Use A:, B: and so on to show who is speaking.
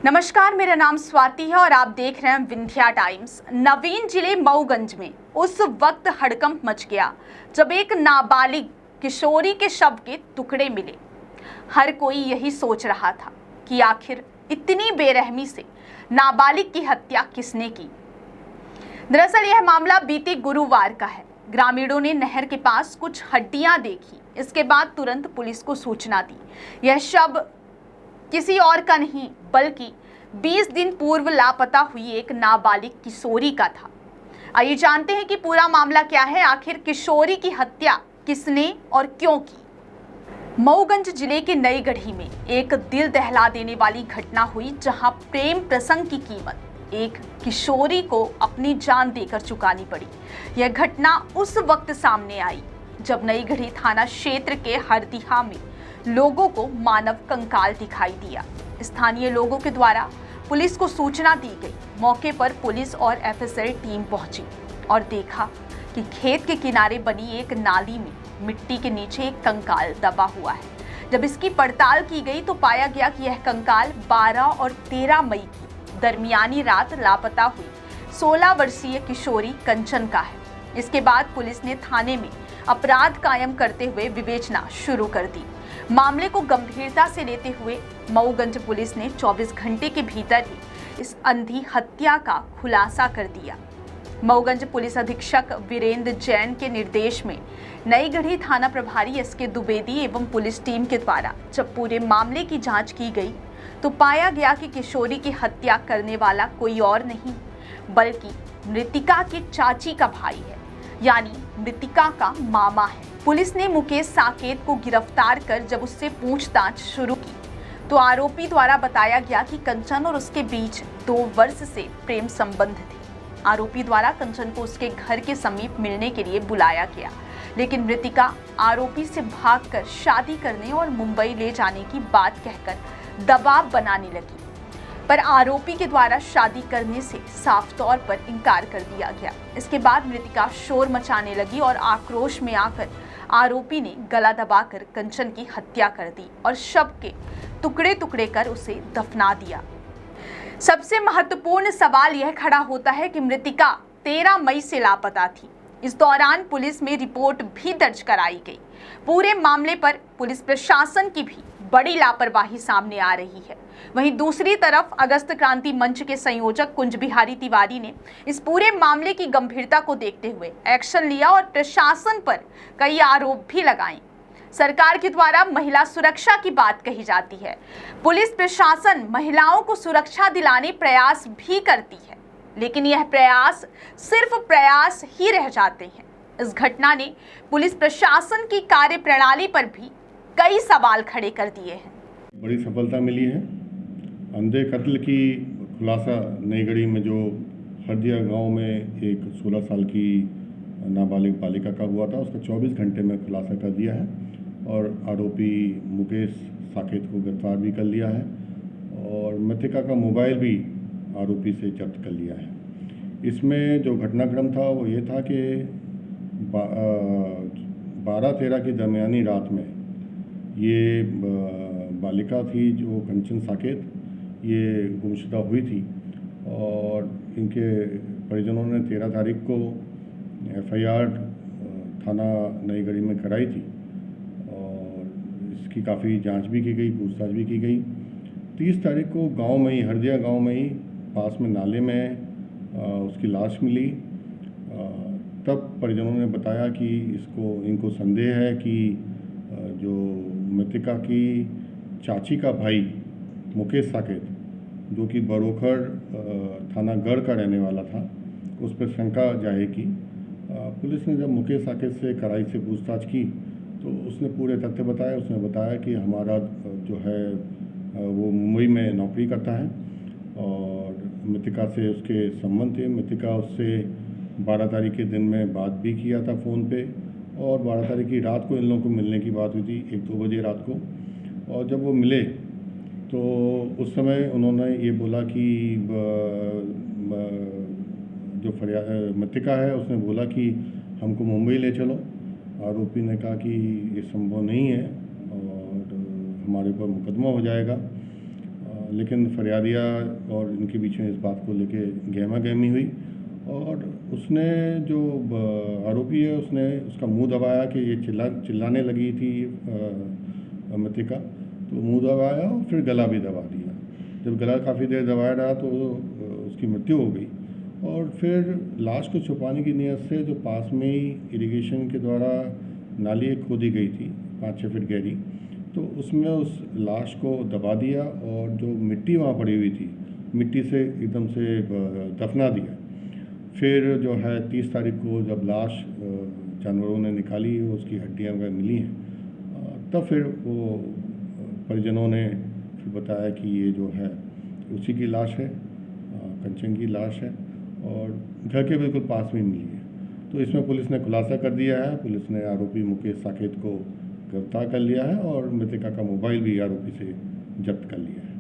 A: नमस्कार, मेरा नाम स्वाति है और आप देख रहे हैं विंध्या टाइम्स। नवीन जिले मऊगंज में उस वक्त हड़कंप मच गया जब एक नाबालिग किशोरी के शव के टुकड़े मिले। हर कोई यही सोच रहा था कि आखिर इतनी बेरहमी से नाबालिग की हत्या किसने की। दरअसल यह मामला बीते गुरुवार का है। ग्रामीणों ने नहर के पास कुछ हड्डियां देखी। इसके बाद तुरंत पुलिस को सूचना दी। यह शव किसी और का नहीं बल्कि 20 दिन पूर्व लापता हुई एक नाबालिग किशोरी का था। आइए जानते हैं कि पूरा मामला क्या है, आखिर किशोरी की हत्या किसने और क्यों की। मऊगंज जिले के नई गढ़ी में एक दिल दहला देने वाली घटना हुई, जहां प्रेम प्रसंग की कीमत एक किशोरी को अपनी जान देकर चुकानी पड़ी। यह घटना उस वक्त सामने आई जब नई गढ़ी थाना क्षेत्र के हरदिहा में लोगों को मानव कंकाल दिखाई दिया। स्थानीय लोगों के द्वारा पुलिस को सूचना दी गई। मौके पर पुलिस और एफएसएल टीम पहुंची और देखा कि खेत के किनारे बनी एक नाली में मिट्टी के नीचे एक कंकाल दबा हुआ है। जब इसकी पड़ताल की गई तो पाया गया कि यह कंकाल 12 और 13 मई की दरमियानी रात लापता हुई 16 वर्षीय किशोरी कंचन का है। इसके बाद पुलिस ने थाने में अपराध कायम करते हुए विवेचना शुरू कर दी। मामले को गंभीरता से लेते हुए मऊगंज पुलिस ने 24 घंटे के भीतर ही इस अंधी हत्या का खुलासा कर दिया। मऊगंज पुलिस अधीक्षक वीरेंद्र जैन के निर्देश में नई गढ़ी थाना प्रभारी एसके द्विवेदी एवं पुलिस टीम के द्वारा जब पूरे मामले की जांच की गई तो पाया गया कि किशोरी की हत्या करने वाला कोई और नहीं बल्कि मृतिका की चाची का भाई है, यानी मृतिका का मामा है। पुलिस ने मुकेश साकेत को गिरफ्तार कर जब उससे पूछताछ शुरू की तो आरोपी द्वारा बताया गया कि कंचन और उसके बीच 2 वर्ष से प्रेम संबंध थे। आरोपी द्वारा कंचन को उसके घर के समीप मिलने के लिए बुलाया गया, लेकिन मृतिका आरोपी से भागकर शादी करने और मुंबई ले जाने की बात कहकर दबाव बनाने लगी, पर आरोपी के द्वारा शादी करने से साफ तौर पर इनकार कर दिया गया। इसके बाद मृतिका शोर मचाने लगी और आक्रोश में आकर आरोपी ने गला दबाकर कंचन की हत्या कर दी और शव के टुकड़े टुकड़े कर उसे दफना दिया। सबसे महत्वपूर्ण सवाल यह खड़ा होता है कि मृतिका 13 मई से लापता थी। इस दौरान पुलिस में रिपोर्ट भी दर्ज कराई गई। पूरे मामले पर पुलिस प्रशासन की भी बड़ी लापरवाही सामने आ रही है। वहीं दूसरी तरफ अगस्त क्रांति मंच के संयोजक कुंज बिहारी तिवारी ने इस पूरे मामले की गंभीरता को देखते हुए एक्शन लिया और प्रशासन पर कई आरोप भी लगाए। सरकार के द्वारा महिला सुरक्षा की बात कही जाती है। पुलिस प्रशासन महिलाओं को सुरक्षा दिलाने प्रयास भी करती है, लेकिन यह प्रयास सिर्फ प्रयास ही रह जाते हैं। इस घटना ने पुलिस प्रशासन की कार्यप्रणाली पर भी कई सवाल खड़े कर दिए हैं।
B: बड़ी सफलता मिली है। अंधे कत्ल की खुलासा नई गढ़ी में जो हरदिया गांव में एक 16 साल की नाबालिग बालिका का हुआ था, उसका 24 घंटे में खुलासा कर दिया है और आरोपी मुकेश साकेत को गिरफ्तार भी कर लिया है और मृतिका का मोबाइल भी आरोपी से जब्त कर लिया है। इसमें जो घटनाक्रम था वो ये था कि 12-13 की दरमियानी रात में ये बालिका थी जो कंचन साकेत, ये गुमशुदा हुई थी और इनके परिजनों ने 13 तारीख को एफआईआर थाना नई गढ़ी में कराई थी और इसकी काफ़ी जांच भी की गई, पूछताछ भी की गई। 30 तारीख को गांव में ही, हरदिया गांव में ही पास में नाले में उसकी लाश मिली। तब परिजनों ने बताया कि इनको संदेह है कि जो मृतिका की चाची का भाई मुकेश साकेत, जो कि बरोखर थाना गढ़ का रहने वाला था, उस पर शंका जाहिर की। पुलिस ने जब मुकेश साकेत से कड़ाई से पूछताछ की तो उसने पूरे तथ्य बताए। उसने बताया कि हमारा जो है वो मुंबई में नौकरी करता है और मृतिका से उसके संबंध थे। मृतिका उससे 12 तारीख के दिन में बात भी किया था फ़ोन पे और 12 तारीख की रात को इन लोगों को मिलने की बात हुई थी, 1-2 बजे रात को। और जब वो मिले तो उस समय उन्होंने ये बोला कि जो मृतिका है उसने बोला कि हमको मुंबई ले चलो। आरोपी ने कहा कि ये संभव नहीं है और हमारे ऊपर मुकदमा हो जाएगा। लेकिन फरियादिया और इनके बीच में इस बात को लेके गहमा गहमी हुई और उसने जो आरोपी है उसने उसका मुंह दबाया कि ये चिल्लाने लगी थी मृतिका, तो मुंह दबाया और फिर गला भी दबा दिया। जब गला काफ़ी देर दबाया रहा तो उसकी मृत्यु हो गई और फिर लाश को छुपाने की नीयत से जो पास में ही इरिगेशन के द्वारा नाली एक खोदी गई थी 5-6 फीट गहरी, तो उसमें उस लाश को दबा दिया और जो मिट्टी वहाँ पड़ी हुई थी मिट्टी से एकदम से दफना दिया। फिर जो है 30 तारीख को जब लाश जानवरों ने निकाली, उसकी हड्डियाँ वगैरह मिली हैं, तब फिर वो परिजनों ने फिर बताया कि ये जो है उसी की लाश है, कंचन की लाश है और घर के बिल्कुल पास में मिली है। तो इसमें पुलिस ने खुलासा कर दिया है। पुलिस ने आरोपी मुकेश साकेत को गिरफ्तार कर लिया है और मृतिका का मोबाइल भी आरोपी से जब्त कर लिया है।